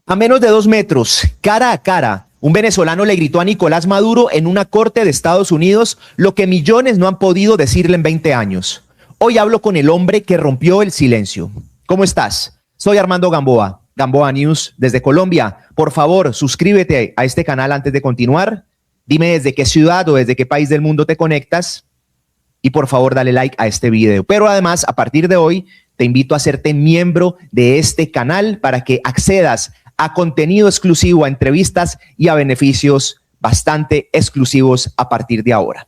A menos de 2 metros, cara a cara, un venezolano le gritó a Nicolás Maduro en una corte de Estados Unidos lo que millones no han podido decirle en 20 años. Hoy hablo con el hombre que rompió el silencio. ¿Cómo estás? Soy Armando Gamboa, Gamboa News desde Colombia. Por favor, suscríbete a este canal antes de continuar. Dime desde qué ciudad o desde qué país del mundo te conectas. Y por favor, dale like a este video. Pero además, a partir de hoy, te invito a hacerte miembro de este canal para que accedas a contenido exclusivo, a entrevistas y a beneficios bastante exclusivos a partir de ahora.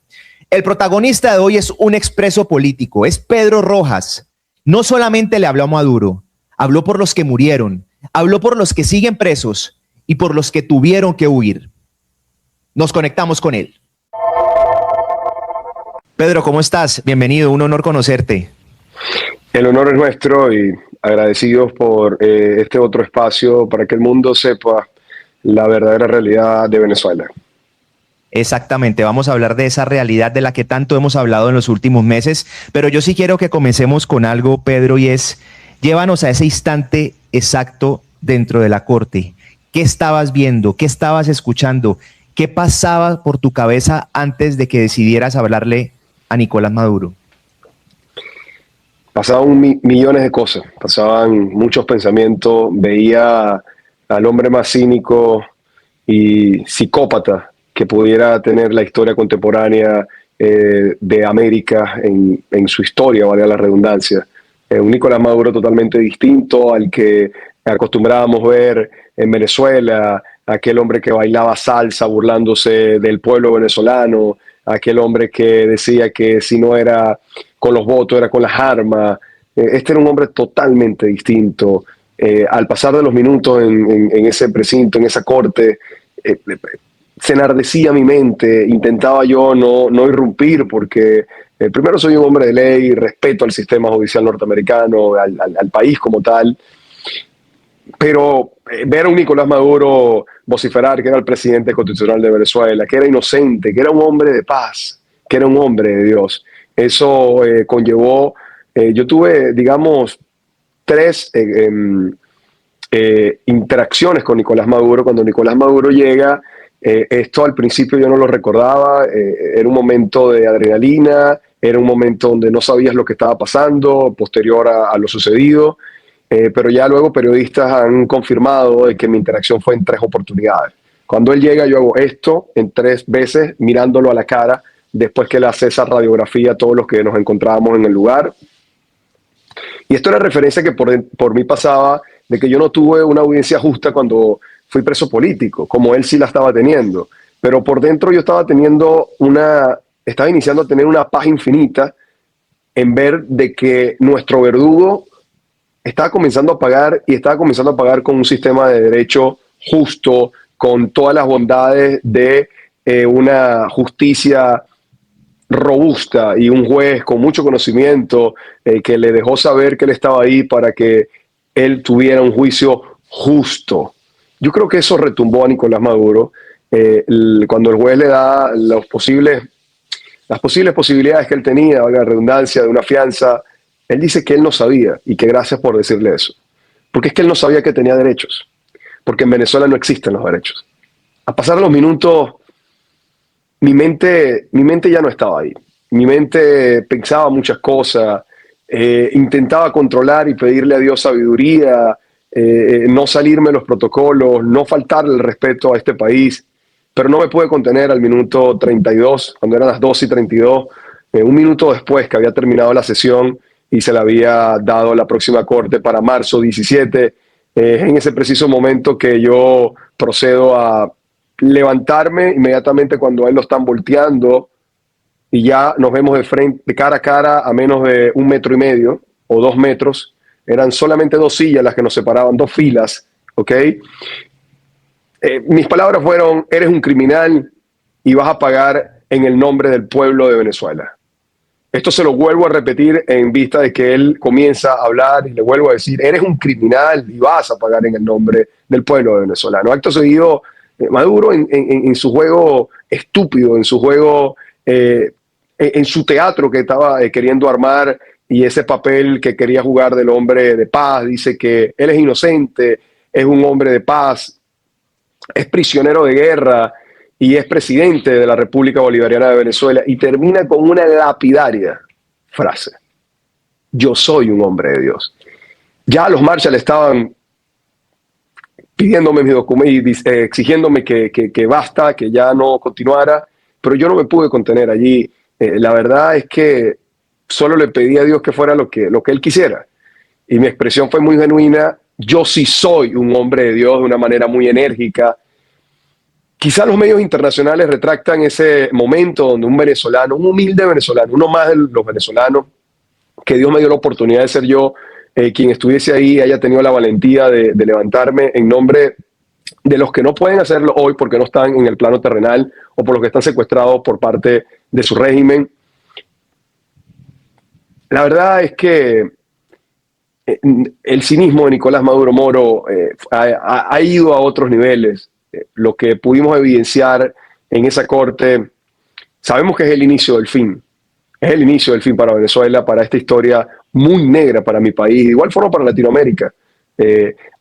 El protagonista de hoy es un expreso político, es Pedro Rojas. No solamente le habló a Maduro, habló por los que murieron, habló por los que siguen presos y por los que tuvieron que huir. Nos conectamos con él. Pedro, ¿cómo estás? Bienvenido, un honor conocerte. El honor es nuestro y agradecidos por este otro espacio para que el mundo sepa la verdadera realidad de Venezuela. Exactamente, vamos a hablar de esa realidad de la que tanto hemos hablado en los últimos meses, pero yo sí quiero que comencemos con algo, Pedro, y es, llévanos a ese instante exacto dentro de la corte. ¿Qué estabas viendo? ¿Qué estabas escuchando? ¿Qué pasaba por tu cabeza antes de que decidieras hablarle a Nicolás Maduro? Pasaban millones de cosas, pasaban muchos pensamientos, veía al hombre más cínico y psicópata que pudiera tener la historia contemporánea de América en su historia, valga la redundancia. Un Nicolás Maduro totalmente distinto al que acostumbrábamos ver en Venezuela, aquel hombre que bailaba salsa burlándose del pueblo venezolano, aquel hombre que decía que si no era con los votos era con las armas. Este era un hombre totalmente distinto. Al pasar de los minutos en ese precinto, en esa corte, se enardecía mi mente, intentaba yo no irrumpir porque primero soy un hombre de ley, respeto al sistema judicial norteamericano, al país como tal, pero ver a un Nicolás Maduro vociferar que era el presidente constitucional de Venezuela, que era inocente, que era un hombre de paz, que era un hombre de Dios, eso conllevó, yo tuve, digamos, tres interacciones con Nicolás Maduro. Cuando Nicolás Maduro llega, esto al principio yo no lo recordaba, era un momento de adrenalina, era un momento donde no sabías lo que estaba pasando, posterior a lo sucedido, pero ya luego periodistas han confirmado de que mi interacción fue en 3 oportunidades. Cuando él llega yo hago esto en 3 veces, mirándolo a la cara, después que le hace esa radiografía a todos los que nos encontrábamos en el lugar. Y esto era referencia que por mí pasaba de que yo no tuve una audiencia justa cuando fui preso político, como él sí la estaba teniendo. Pero por dentro yo estaba iniciando a tener una paz infinita en ver de que nuestro verdugo estaba comenzando a pagar y estaba comenzando a pagar con un sistema de derecho justo, con todas las bondades de una justicia robusta y un juez con mucho conocimiento que le dejó saber que él estaba ahí para que él tuviera un juicio justo. Yo creo que eso retumbó a Nicolás Maduro cuando el juez le da las posibles posibilidades que él tenía, valga la redundancia, de una fianza. Él dice que él no sabía y que gracias por decirle eso. Porque es que él no sabía que tenía derechos. Porque en Venezuela no existen los derechos. A pasar los minutos, mi mente ya no estaba ahí. Mi mente pensaba muchas cosas, intentaba controlar y pedirle a Dios sabiduría, no salirme de los protocolos, no faltarle el respeto a este país, pero no me pude contener al minuto 32, cuando eran las 2:32, un minuto después que había terminado la sesión y se le había dado la próxima corte para marzo 17, en ese preciso momento que yo procedo a levantarme inmediatamente cuando a él lo están volteando y ya nos vemos de frente, de cara a cara, a menos de 1,5 metros o 2 metros. Eran solamente 2 sillas las que nos separaban, 2 filas, ¿ok? Mis palabras fueron: eres un criminal y vas a pagar en el nombre del pueblo de Venezuela. Esto se lo vuelvo a repetir en vista de que él comienza a hablar y le vuelvo a decir: eres un criminal y vas a pagar en el nombre del pueblo de Venezuela. ¿No? Acto seguido, Maduro en su juego estúpido, en su juego, en su teatro que estaba queriendo armar y ese papel que quería jugar del hombre de paz, dice que él es inocente, es un hombre de paz, es prisionero de guerra y es presidente de la República Bolivariana de Venezuela, y termina con una lapidaria frase: yo soy un hombre de Dios. Ya los Marshall estaban pidiéndome mis documentos, exigiéndome que basta, que ya no continuara, pero yo no me pude contener allí. La verdad es que solo le pedí a Dios que fuera lo que Él quisiera. Y mi expresión fue muy genuina: yo sí soy un hombre de Dios, de una manera muy enérgica. Quizá los medios internacionales retractan ese momento donde un venezolano, un humilde venezolano, uno más de los venezolanos, que Dios me dio la oportunidad de ser yo quien estuviese ahí, haya tenido la valentía de levantarme en nombre de los que no pueden hacerlo hoy porque no están en el plano terrenal, o por los que están secuestrados por parte de su régimen. La verdad es que el cinismo de Nicolás Maduro Moro ha ido a otros niveles. Lo que pudimos evidenciar en esa corte, sabemos que es el inicio del fin. Es el inicio del fin para Venezuela, para esta historia muy negra para mi país, de igual forma para Latinoamérica.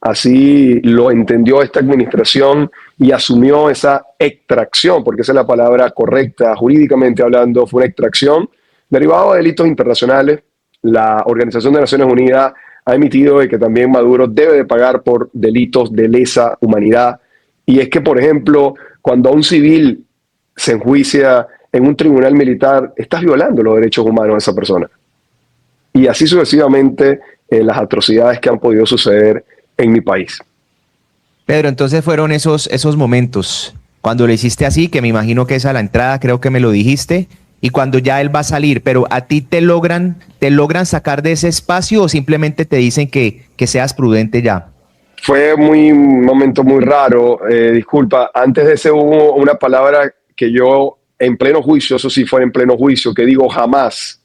Así lo entendió esta administración y asumió esa extracción, porque esa es la palabra correcta, jurídicamente hablando, fue una extracción derivada de delitos internacionales. La Organización de Naciones Unidas ha emitido de que también Maduro debe de pagar por delitos de lesa humanidad. Y es que, por ejemplo, cuando a un civil se enjuicia en un tribunal militar, estás violando los derechos humanos de esa persona. Y así sucesivamente las atrocidades que han podido suceder en mi país. Pedro, entonces fueron esos momentos, cuando lo hiciste así, que me imagino que es a la entrada, creo que me lo dijiste, y cuando ya él va a salir, pero ¿a ti te logran sacar de ese espacio o simplemente te dicen que seas prudente ya? Fue un momento muy raro. Disculpa, antes de ese hubo una palabra que yo, en pleno juicio, eso sí fue en pleno juicio, que digo jamás.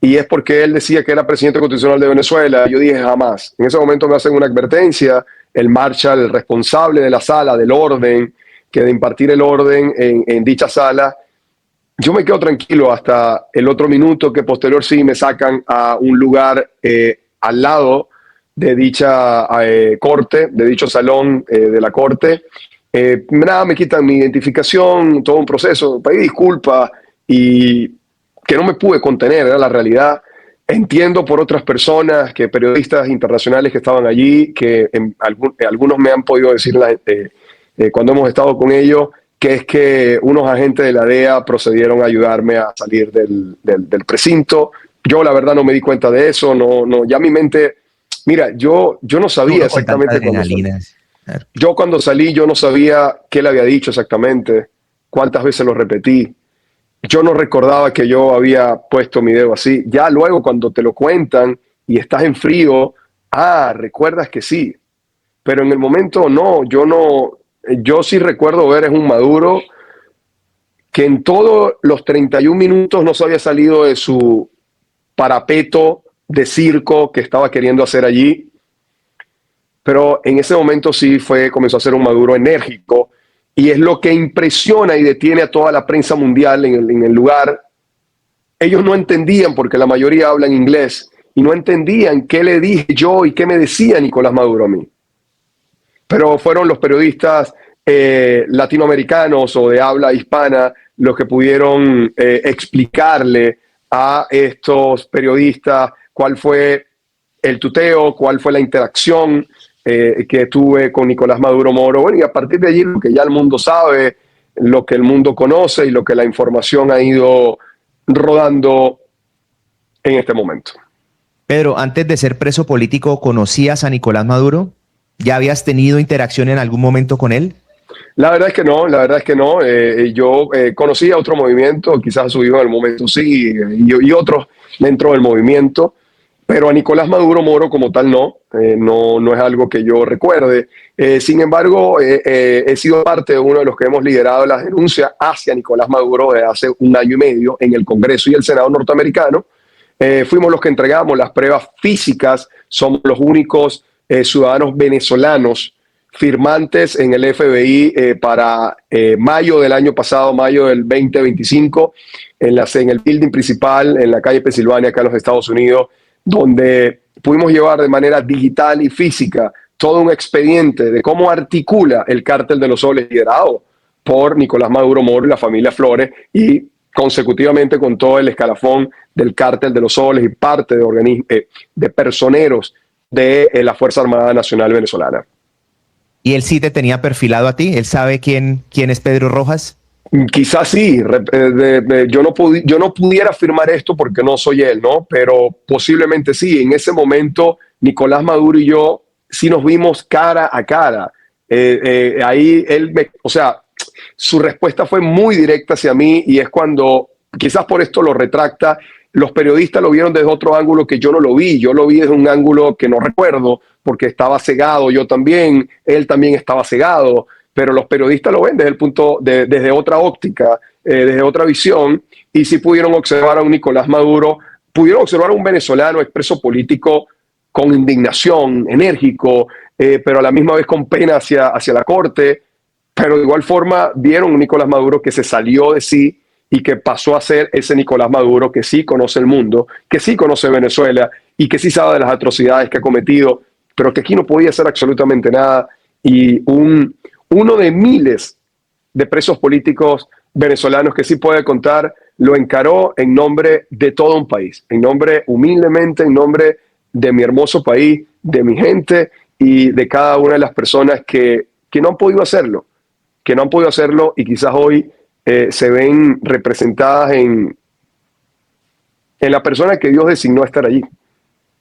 Y es porque él decía que era presidente constitucional de Venezuela. Yo dije jamás. En ese momento me hacen una advertencia, el Marshall, el responsable de la sala, del orden, que de impartir el orden en dicha sala. Yo me quedo tranquilo hasta el otro minuto, que posterior sí me sacan a un lugar al lado de dicha corte, de dicho salón de la corte. Nada, me quitan mi identificación, todo un proceso. Pedí disculpas y que no me pude contener, era la realidad. Entiendo por otras personas, que periodistas internacionales que estaban allí, que algunos me han podido decir cuando hemos estado con ellos, que es que unos agentes de la DEA procedieron a ayudarme a salir del precinto. Yo la verdad no me di cuenta de eso, no, ya mi mente, mira, yo no sabía exactamente cuando salí. Claro. Yo cuando salí, yo no sabía qué le había dicho exactamente, cuántas veces lo repetí. Yo no recordaba que yo había puesto mi dedo así. Ya luego cuando te lo cuentan y estás en frío, recuerdas que sí. Pero en el momento no. Yo sí recuerdo ver es un Maduro que en todos los 31 minutos no se había salido de su parapeto de circo que estaba queriendo hacer allí. Pero en ese momento sí comenzó a ser un Maduro enérgico. Y es lo que impresiona y detiene a toda la prensa mundial en el lugar. Ellos no entendían, porque la mayoría hablan inglés, y no entendían qué le dije yo y qué me decía Nicolás Maduro a mí. Pero fueron los periodistas latinoamericanos o de habla hispana los que pudieron explicarle a estos periodistas cuál fue el tuteo, cuál fue la interacción que tuve con Nicolás Maduro Moro. Bueno, y a partir de allí lo que ya el mundo sabe, lo que el mundo conoce y lo que la información ha ido rodando en este momento. Pedro, antes de ser preso político, ¿conocías a Nicolás Maduro? ¿Ya habías tenido interacción en algún momento con él? La verdad es que no. Yo conocí a otro movimiento, quizás a su hijo en el momento sí, y otros dentro del movimiento. Pero a Nicolás Maduro Moro como tal no es algo que yo recuerde. Sin embargo, he sido parte de uno de los que hemos liderado las denuncias hacia Nicolás Maduro desde hace 1 año y medio en el Congreso y el Senado norteamericano. Fuimos los que entregamos las pruebas físicas, somos los únicos ciudadanos venezolanos firmantes en el FBI para mayo del año pasado, mayo del 2025, en el building principal, en la calle Pensilvania, acá en los Estados Unidos, donde pudimos llevar de manera digital y física todo un expediente de cómo articula el cártel de los soles liderado por Nicolás Maduro Moro y la familia Flores, y consecutivamente con todo el escalafón del cártel de los soles y parte de personeros de la Fuerza Armada Nacional Venezolana. ¿Y él sí te tenía perfilado a ti? ¿Él sabe quién es Pedro Rojas? Quizás sí, yo no pudiera afirmar esto porque no soy él, ¿no? Pero posiblemente sí. En ese momento, Nicolás Maduro y yo sí nos vimos cara a cara. Ahí o sea, su respuesta fue muy directa hacia mí, y es cuando, quizás por esto lo retracta, los periodistas lo vieron desde otro ángulo que yo no lo vi. Yo lo vi desde un ángulo que no recuerdo porque estaba cegado, yo también, él también estaba cegado, pero los periodistas lo ven desde el punto desde otra óptica, desde otra visión, y sí pudieron observar a un Nicolás Maduro, pudieron observar a un venezolano expreso político con indignación, enérgico, pero a la misma vez con pena hacia la corte, pero de igual forma vieron un Nicolás Maduro que se salió de sí y que pasó a ser ese Nicolás Maduro que sí conoce el mundo, que sí conoce Venezuela y que sí sabe de las atrocidades que ha cometido, pero que aquí no podía hacer absolutamente nada, y uno de miles de presos políticos venezolanos que sí puede contar, lo encaró en nombre de todo un país, humildemente, en nombre de mi hermoso país, de mi gente y de cada una de las personas que no han podido hacerlo, y quizás hoy se ven representadas en la persona que Dios designó a estar allí.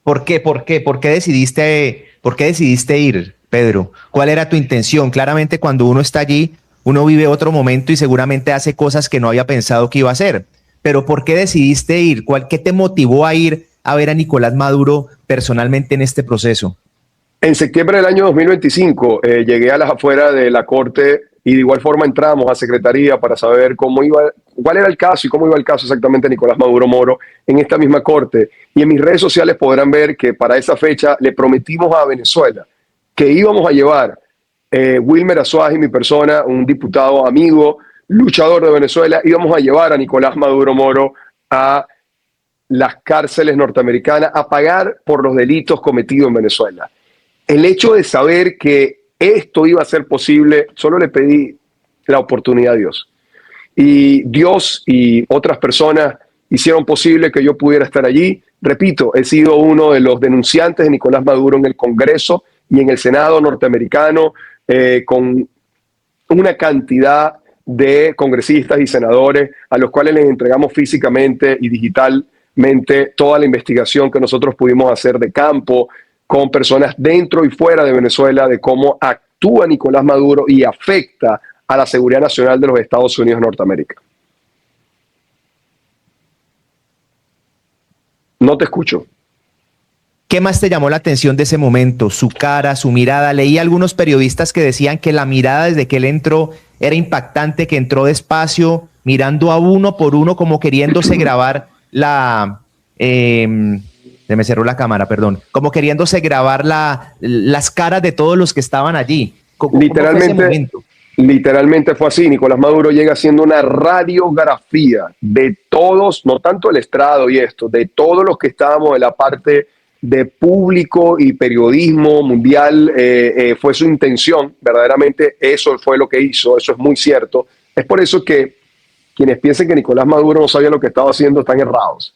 ¿Por qué? ¿Por qué decidiste ir, Pedro? ¿Cuál era tu intención? Claramente, cuando uno está allí, uno vive otro momento y seguramente hace cosas que no había pensado que iba a hacer. Pero ¿por qué decidiste ir? ¿Qué te motivó a ir a ver a Nicolás Maduro personalmente en este proceso? En septiembre del año 2025 llegué a las afueras de la corte, y de igual forma entramos a Secretaría para saber cuál era el caso y cómo iba el caso exactamente de Nicolás Maduro Moro en esta misma corte. Y en mis redes sociales podrán ver que para esa fecha le prometimos a Venezuela que íbamos a llevar Wilmer Azuaje, mi persona, un diputado amigo, luchador de Venezuela, íbamos a llevar a Nicolás Maduro Moro a las cárceles norteamericanas a pagar por los delitos cometidos en Venezuela. El hecho de saber que esto iba a ser posible, solo le pedí la oportunidad a Dios. Y Dios y otras personas hicieron posible que yo pudiera estar allí. Repito, he sido uno de los denunciantes de Nicolás Maduro en el Congreso y en el Senado norteamericano, con una cantidad de congresistas y senadores a los cuales les entregamos físicamente y digitalmente toda la investigación que nosotros pudimos hacer de campo, con personas dentro y fuera de Venezuela, de cómo actúa Nicolás Maduro y afecta a la seguridad nacional de los Estados Unidos de Norteamérica. No te escucho. ¿Qué más te llamó la atención de ese momento? Su cara, su mirada. Leí a algunos periodistas que decían que la mirada desde que él entró era impactante, que entró despacio, mirando a uno por uno, como queriéndose grabar se me cerró la cámara, perdón. Como queriéndose grabar las caras de todos los que estaban allí. ¿Cómo fue ese momento? Literalmente fue así. Nicolás Maduro llega haciendo una radiografía de todos, no tanto el estrado y esto, de todos los que estábamos en la parte de público y periodismo mundial. Fue su intención, verdaderamente eso fue lo que hizo, eso es muy cierto. Es por eso que quienes piensen que Nicolás Maduro no sabía lo que estaba haciendo están errados.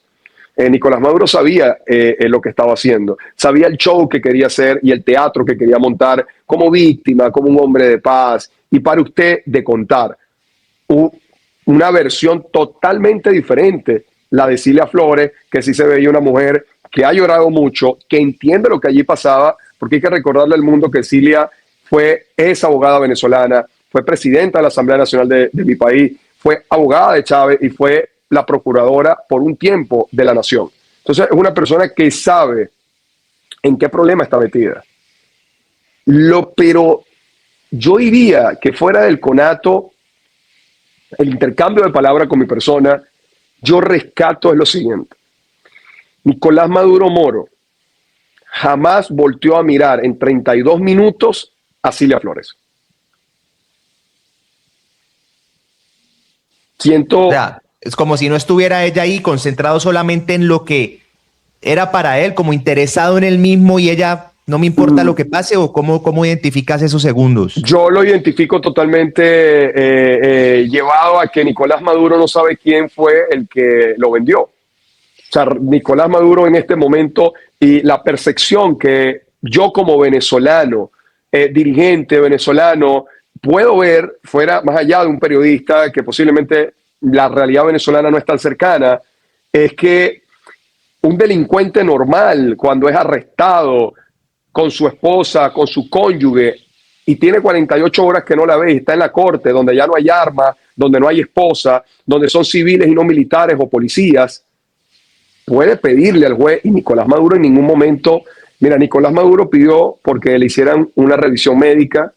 Nicolás Maduro sabía lo que estaba haciendo, sabía el show que quería hacer y el teatro que quería montar como víctima, como un hombre de paz, y para usted de contar una versión totalmente diferente, la de Cilia Flores, que sí se veía una mujer que ha llorado mucho, que entiende lo que allí pasaba, porque hay que recordarle al mundo que Cilia es abogada venezolana, fue presidenta de la Asamblea Nacional de mi país, fue abogada de Chávez y fue la procuradora por un tiempo de la nación. Entonces es una persona que sabe en qué problema está metida. Pero yo diría que fuera del conato, el intercambio de palabras con mi persona, yo rescato es lo siguiente. Nicolás Maduro Moro jamás volteó a mirar en 32 minutos a Cilia Flores. O sea, es como si no estuviera ella ahí concentrado solamente en lo que era para él, como interesado en él mismo, y ella ¿No me importa lo que pase o cómo identificas esos segundos? Yo lo identifico totalmente llevado a que Nicolás Maduro no sabe quién fue el que lo vendió. O sea, Nicolás Maduro en este momento y la percepción que yo como venezolano, dirigente venezolano, puedo ver fuera, más allá de un periodista que posiblemente la realidad venezolana no es tan cercana, es que un delincuente normal cuando es arrestado con su esposa, con su cónyuge, y tiene 48 horas que no la ve y está en la corte, donde ya no hay armas, donde no hay esposa, donde son civiles y no militares o policías, puede pedirle al juez, y Nicolás Maduro en ningún momento, mira, Nicolás Maduro pidió porque le hicieran una revisión médica,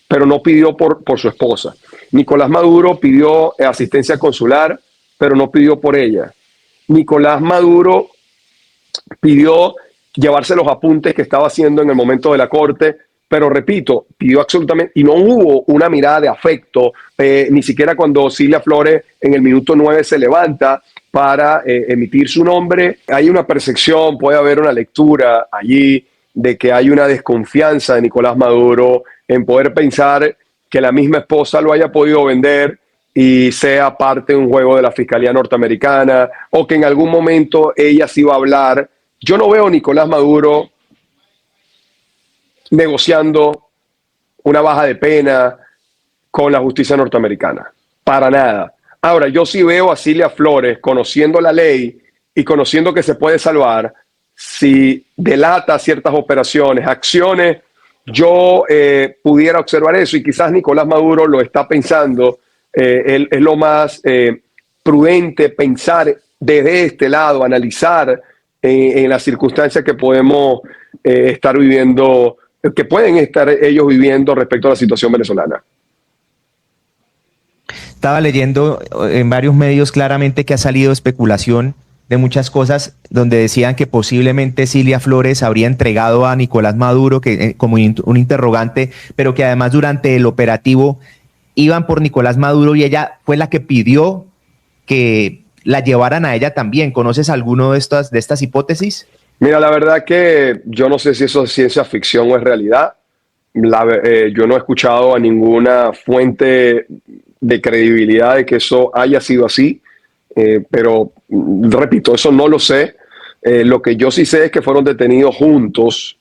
pero no pidió por su esposa. Nicolás Maduro pidió asistencia consular, pero no pidió por ella. Nicolás Maduro pidió llevarse los apuntes que estaba haciendo en el momento de la corte, pero repito, pidió absolutamente, y no hubo una mirada de afecto, ni siquiera cuando Cilia Flores en el minuto 9 se levanta para emitir su nombre. Hay una percepción, puede haber una lectura allí de que hay una desconfianza de Nicolás Maduro en poder pensar que la misma esposa lo haya podido vender y sea parte de un juego de la Fiscalía norteamericana, o que en algún momento ella sí va a hablar. Yo no veo a Nicolás Maduro negociando una baja de pena con la justicia norteamericana, para nada. Ahora, yo sí veo a Cilia Flores conociendo la ley y conociendo que se puede salvar si delata ciertas operaciones, acciones. Yo pudiera observar eso y quizás Nicolás Maduro lo está pensando. Es lo más prudente pensar desde este lado, analizar en las circunstancias que podemos estar viviendo, que pueden estar ellos viviendo respecto a la situación venezolana. Estaba leyendo en varios medios claramente que ha salido especulación de muchas cosas donde decían que posiblemente Cilia Flores habría entregado a Nicolás Maduro como un interrogante, pero que además durante el operativo iban por Nicolás Maduro y ella fue la que pidió que la llevaran a ella también. ¿Conoces alguno de estas hipótesis? Mira, la verdad que yo no sé si eso es ciencia ficción o es realidad. Yo no he escuchado a ninguna fuente de credibilidad de que eso haya sido así, pero repito, eso no lo sé. Lo que yo sí sé es que fueron detenidos juntos.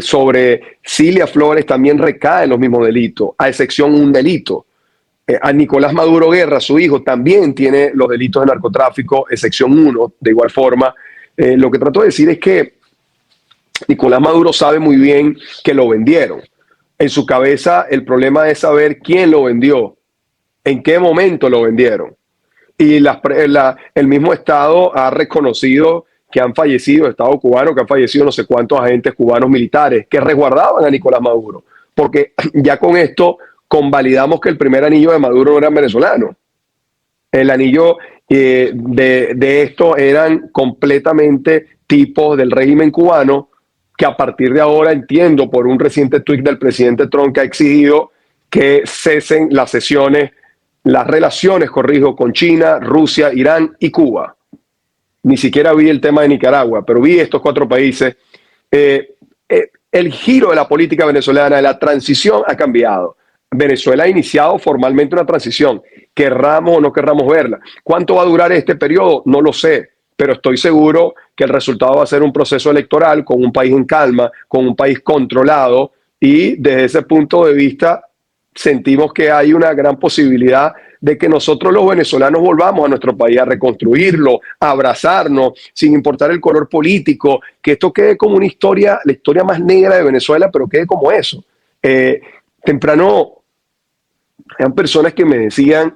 Sobre Cilia Flores también recaen los mismos delitos, a excepción un delito. A Nicolás Maduro Guerra, su hijo, también tiene los delitos de narcotráfico, excepción 1, de igual forma. Lo que trato de decir es que Nicolás Maduro sabe muy bien que lo vendieron. En su cabeza el problema es saber quién lo vendió, en qué momento lo vendieron. Y el mismo Estado ha reconocido que han fallecido, el Estado cubano, que han fallecido no sé cuántos agentes cubanos militares que resguardaban a Nicolás Maduro. Porque ya con esto convalidamos que el primer anillo de Maduro no era venezolano. El anillo de esto eran completamente tipos del régimen cubano que a partir de ahora entiendo por un reciente tuit del presidente Trump que ha exigido que cesen las relaciones, con China, Rusia, Irán y Cuba. Ni siquiera vi el tema de Nicaragua, pero vi estos 4 países. El giro de la política venezolana, de la transición ha cambiado. Venezuela ha iniciado formalmente una transición, querramos o no querramos verla. ¿Cuánto va a durar este periodo? No lo sé, pero estoy seguro que el resultado va a ser un proceso electoral con un país en calma, con un país controlado, y desde ese punto de vista sentimos que hay una gran posibilidad de que nosotros los venezolanos volvamos a nuestro país a reconstruirlo, a abrazarnos, sin importar el color político, que esto quede como una historia, la historia más negra de Venezuela, pero quede como eso. Temprano, eran personas que me decían,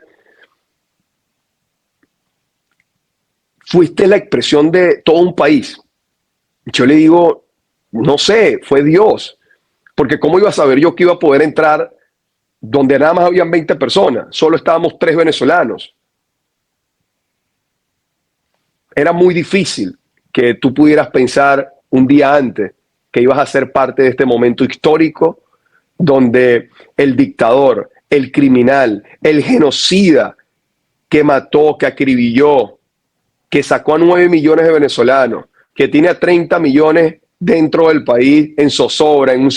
fuiste la expresión de todo un país. Yo le digo, no sé, fue Dios, porque ¿cómo iba a saber yo que iba a poder entrar donde nada más habían 20 personas? Solo estábamos 3 venezolanos. Era muy difícil que tú pudieras pensar un día antes que ibas a ser parte de este momento histórico donde el dictador, el criminal, el genocida que mató, que acribilló, que sacó a 9 millones de venezolanos, que tiene a 30 millones dentro del país en zozobra, en un